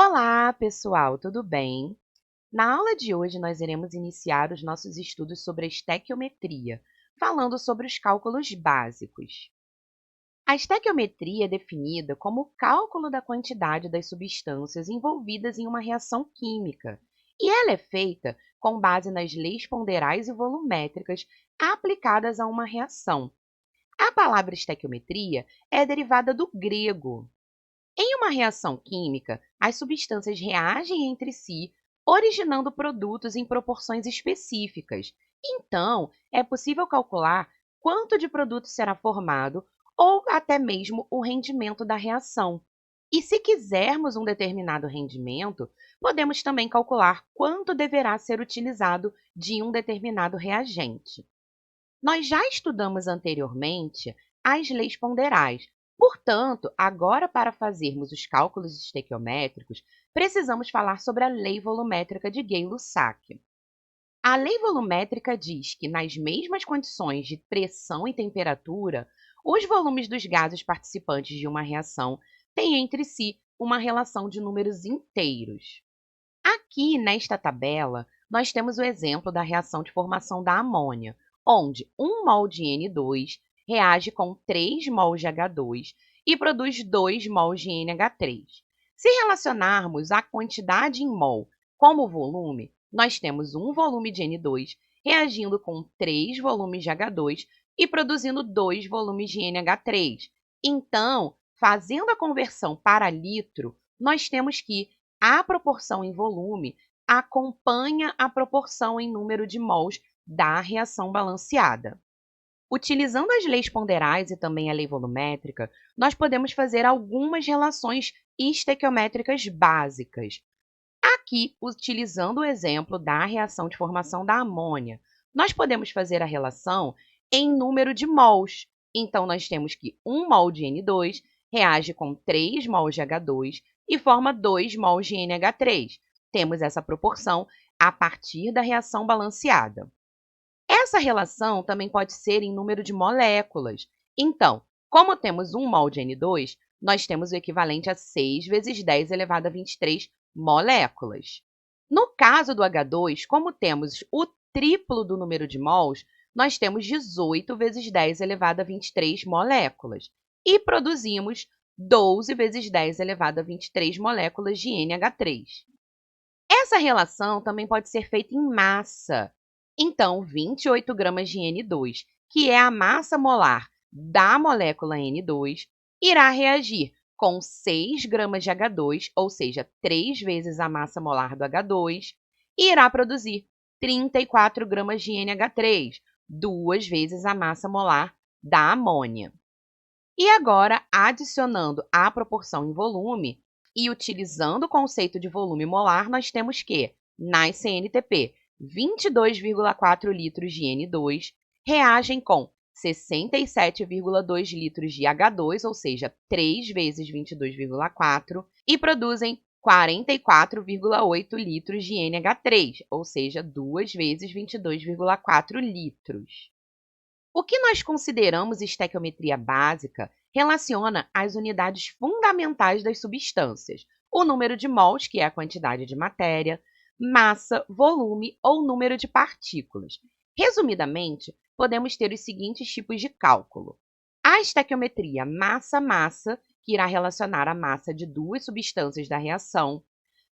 Olá, pessoal, tudo bem? Na aula de hoje, nós iremos iniciar os nossos estudos sobre a estequiometria, falando sobre os cálculos básicos. A estequiometria é definida como o cálculo da quantidade das substâncias envolvidas em uma reação química, e ela é feita com base nas leis ponderais e volumétricas aplicadas a uma reação. A palavra estequiometria é derivada do grego. Em uma reação química, as substâncias reagem entre si, originando produtos em proporções específicas. Então, é possível calcular quanto de produto será formado ou até mesmo o rendimento da reação. E se quisermos um determinado rendimento, podemos também calcular quanto deverá ser utilizado de um determinado reagente. Nós já estudamos anteriormente as leis ponderais. Portanto, agora para fazermos os cálculos estequiométricos, precisamos falar sobre a lei volumétrica de Gay-Lussac. A lei volumétrica diz que, nas mesmas condições de pressão e temperatura, os volumes dos gases participantes de uma reação têm entre si uma relação de números inteiros. Aqui, nesta tabela, nós temos o exemplo da reação de formação da amônia, onde 1 mol de N2 reage com 3 mols de H2 e produz 2 mols de NH3. Se relacionarmos a quantidade em mol como volume, nós temos um volume de N2 reagindo com 3 volumes de H2 e produzindo 2 volumes de NH3. Então, fazendo a conversão para litro, nós temos que a proporção em volume acompanha a proporção em número de mols da reação balanceada. Utilizando as leis ponderais e também a lei volumétrica, nós podemos fazer algumas relações estequiométricas básicas. Aqui, utilizando o exemplo da reação de formação da amônia, nós podemos fazer a relação em número de mols. Então, nós temos que 1 mol de N2 reage com 3 mols de H2 e forma 2 mols de NH3. Temos essa proporção a partir da reação balanceada. Essa relação também pode ser em número de moléculas. Então, como temos 1 mol de N2, nós temos o equivalente a 6 vezes 10 elevado a 23 moléculas. No caso do H2, como temos o triplo do número de mols, nós temos 18 vezes 10 elevado a 23 moléculas e produzimos 12 vezes 10 elevado a 23 moléculas de NH3. Essa relação também pode ser feita em massa. Então, 28 gramas de N2, que é a massa molar da molécula N2, irá reagir com 6 gramas de H2, ou seja, 3 vezes a massa molar do H2, e irá produzir 34 gramas de NH3, 2 vezes a massa molar da amônia. E agora, adicionando a proporção em volume e utilizando o conceito de volume molar, nós temos que, nas CNTP, 22,4 litros de N2 reagem com 67,2 litros de H2, ou seja, 3 vezes 22,4, e produzem 44,8 litros de NH3, ou seja, 2 vezes 22,4 litros. O que nós consideramos estequiometria básica relaciona as unidades fundamentais das substâncias, o número de mols, que é a quantidade de matéria, massa, volume ou número de partículas. Resumidamente, podemos ter os seguintes tipos de cálculo. A estequiometria massa-massa, que irá relacionar a massa de duas substâncias da reação,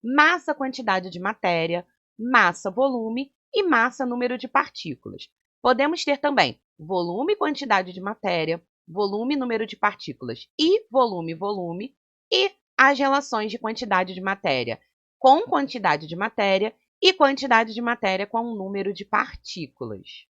massa-quantidade de matéria, massa-volume e massa-número de partículas. Podemos ter também volume, quantidade de matéria, volume, número de partículas e volume, e as relações de quantidade de matéria com quantidade de matéria e quantidade de matéria com o número de partículas.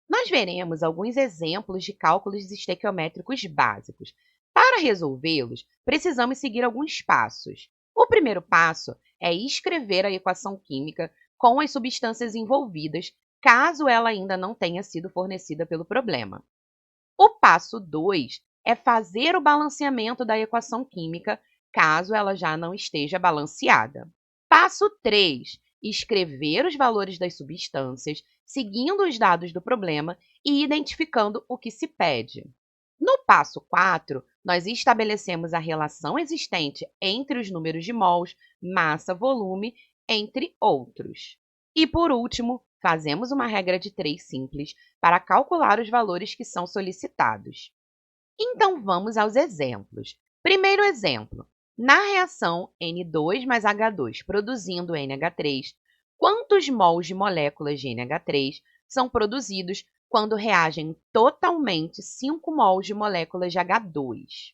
Nós veremos alguns exemplos de cálculos estequiométricos básicos. Para resolvê-los, precisamos seguir alguns passos. O primeiro passo é escrever a equação química com as substâncias envolvidas, caso ela ainda não tenha sido fornecida pelo problema. O passo 2 é fazer o balanceamento da equação química, caso ela já não esteja balanceada. Passo 3, escrever os valores das substâncias, seguindo os dados do problema e identificando o que se pede. No passo 4, nós estabelecemos a relação existente entre os números de mols, massa, volume, entre outros. E, por último, fazemos uma regra de 3 simples para calcular os valores que são solicitados. Então, vamos aos exemplos. Primeiro exemplo. Na reação N2 mais H2 produzindo NH3, quantos mols de moléculas de NH3 são produzidos quando reagem totalmente 5 mols de moléculas de H2?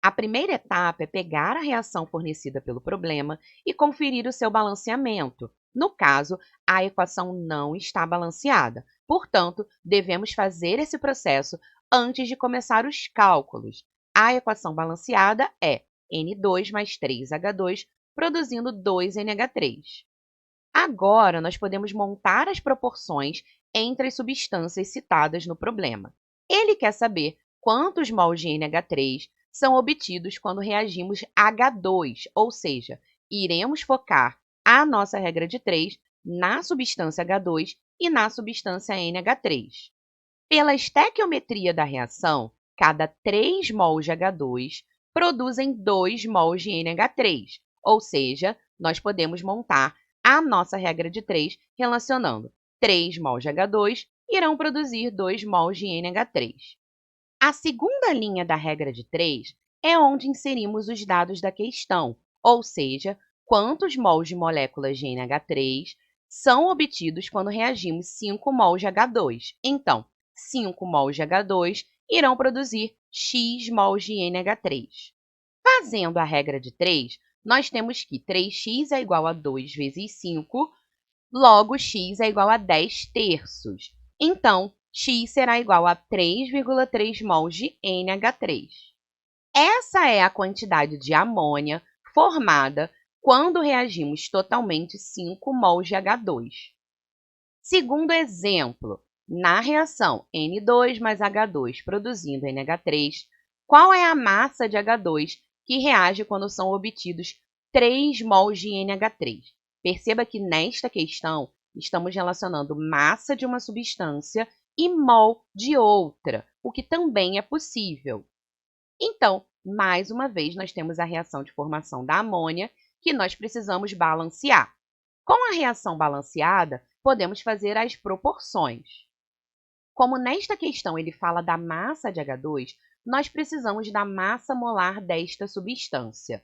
A primeira etapa é pegar a reação fornecida pelo problema e conferir o seu balanceamento. No caso, a equação não está balanceada. Portanto, devemos fazer esse processo antes de começar os cálculos. A equação balanceada é N2 mais 3H2 produzindo 2NH3. Agora, nós podemos montar as proporções entre as substâncias citadas no problema. Ele quer saber quantos mols de NH3 são obtidos quando reagimos H2, ou seja, iremos focar a nossa regra de 3 na substância H2 e na substância NH3. Pela estequiometria da reação, cada 3 mols de H2 produzem 2 mols de NH3, ou seja, nós podemos montar a nossa regra de 3 relacionando 3 mols de H2 irão produzir 2 mols de NH3. A segunda linha da regra de 3 é onde inserimos os dados da questão, ou seja, quantos mols de moléculas de NH3 são obtidos quando reagimos 5 mols de H2. Então, 5 mols de H2 irão produzir X mols de NH3. Fazendo a regra de 3, nós temos que 3x é igual a 2 vezes 5, logo x é igual a 10 terços. Então, x será igual a 3,3 mols de NH3. Essa é a quantidade de amônia formada quando reagimos totalmente 5 mols de H2. Segundo exemplo, na reação N2 mais H2 produzindo NH3, qual é a massa de H2 que reage quando são obtidos 3 mols de NH3? Perceba que nesta questão estamos relacionando massa de uma substância e mol de outra, o que também é possível. Então, mais uma vez, nós temos a reação de formação da amônia, que nós precisamos balancear. Com a reação balanceada, podemos fazer as proporções. Como nesta questão ele fala da massa de H2, nós precisamos da massa molar desta substância.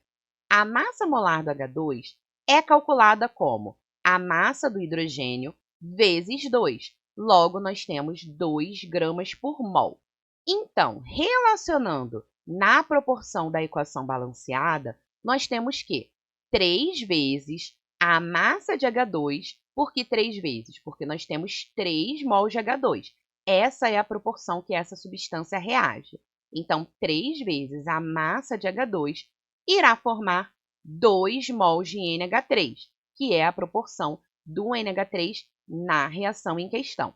A massa molar do H2 é calculada como a massa do hidrogênio vezes 2. Logo, nós temos 2 gramas por mol. Então, relacionando na proporção da equação balanceada, nós temos que 3 vezes a massa de H2, por que 3 vezes? Porque nós temos 3 mols de H2. Essa é a proporção que essa substância reage. Então, 3 vezes a massa de H2 irá formar 2 mols de NH3, que é a proporção do NH3 na reação em questão.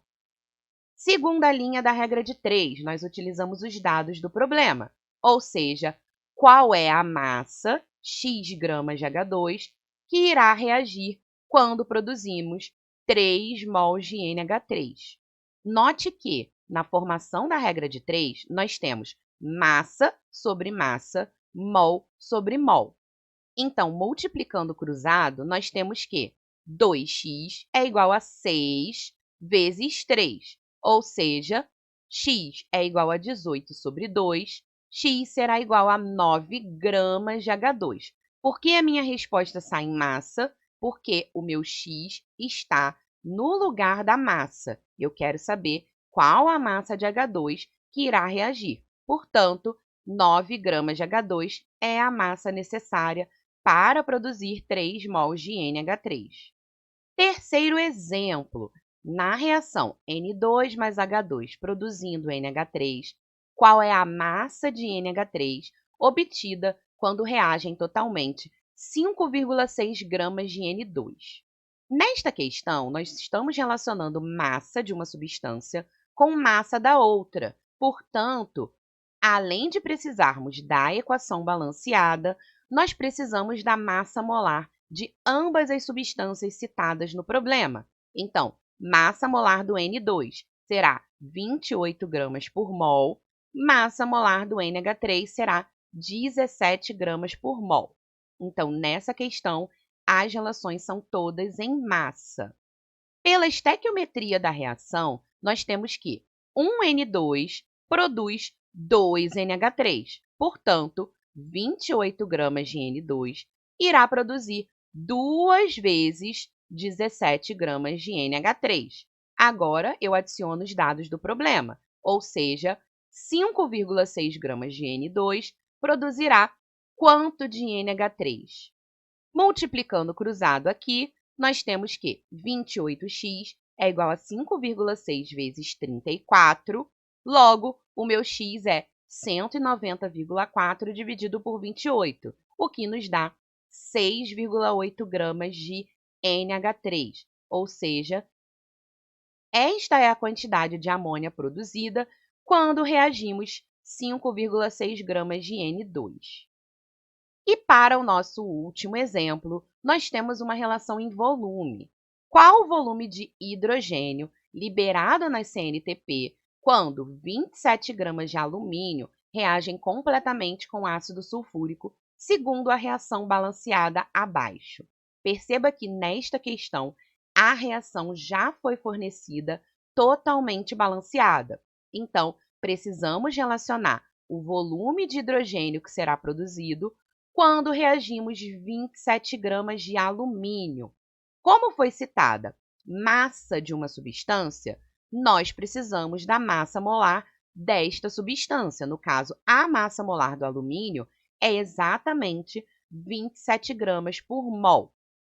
Segunda linha da regra de 3, nós utilizamos os dados do problema, ou seja, qual é a massa, x gramas de H2, que irá reagir quando produzimos 3 mols de NH3. Note que, na formação da regra de 3, nós temos massa sobre massa, mol sobre mol. Então, multiplicando cruzado, nós temos que 2x é igual a 6 vezes 3, ou seja, x é igual a 18 sobre 2, x será igual a 9 gramas de H2. Por que a minha resposta sai em massa? Porque o meu x está no lugar da massa. Eu quero saber qual a massa de H2 que irá reagir. Portanto, 9 gramas de H2 é a massa necessária para produzir 3 mols de NH3. Terceiro exemplo, na reação N2 mais H2 produzindo NH3, qual é a massa de NH3 obtida quando reagem totalmente 5,6 gramas de N2? Nesta questão, nós estamos relacionando massa de uma substância com massa da outra. Portanto, além de precisarmos da equação balanceada, nós precisamos da massa molar de ambas as substâncias citadas no problema. Então, massa molar do N2 será 28 gramas por mol massa molar do NH3 será 17 gramas por mol. Então, nessa questão, as relações são todas em massa. Pela estequiometria da reação, nós temos que 1N2 produz 2NH3. Portanto, 28 gramas de N2 irá produzir 2 vezes 17 gramas de NH3. Agora, eu adiciono os dados do problema, ou seja, 5,6 gramas de N2 produzirá quanto de NH3? Multiplicando cruzado aqui, nós temos que 28x é igual a 5,6 vezes 34, logo, o meu x é 190,4 dividido por 28, o que nos dá 6,8 gramas de NH3, ou seja, esta é a quantidade de amônia produzida quando reagimos 5,6 gramas de N2. E para o nosso último exemplo, nós temos uma relação em volume. Qual o volume de hidrogênio liberado na CNTP quando 27 gramas de alumínio reagem completamente com ácido sulfúrico, segundo a reação balanceada abaixo? Perceba que nesta questão, a reação já foi fornecida totalmente balanceada. Então, precisamos relacionar o volume de hidrogênio que será produzido quando reagimos 27 gramas de alumínio. Como foi citada massa de uma substância, nós precisamos da massa molar desta substância. No caso, a massa molar do alumínio é exatamente 27 gramas por mol.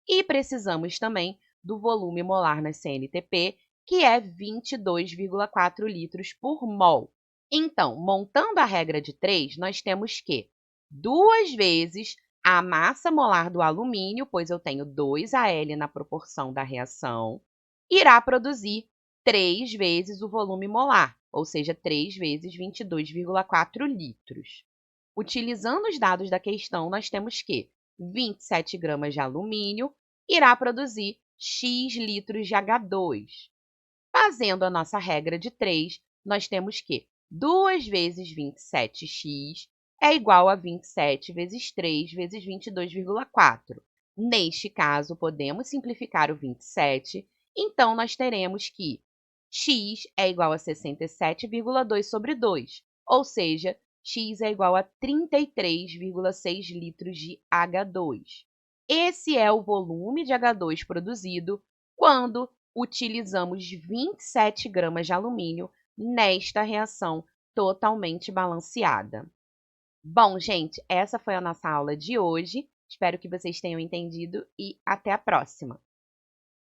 E precisamos também do volume molar na CNTP, que é 22,4 litros por mol. Então, montando a regra de 3, nós temos que 2 vezes a massa molar do alumínio, pois eu tenho 2Al na proporção da reação, irá produzir 3 vezes o volume molar, ou seja, 3 vezes 22,4 litros. Utilizando os dados da questão, nós temos que 27 gramas de alumínio irá produzir X litros de H2. Fazendo a nossa regra de 3, nós temos que 2 vezes 27x é igual a 27 vezes 3 vezes 22,4. Neste caso, podemos simplificar o 27, então nós teremos que x é igual a 67,2 sobre 2, ou seja, x é igual a 33,6 litros de H2. Esse é o volume de H2 produzido quando utilizamos 27 gramas de alumínio nesta reação totalmente balanceada. Bom, gente, essa foi a nossa aula de hoje. Espero que vocês tenham entendido e até a próxima!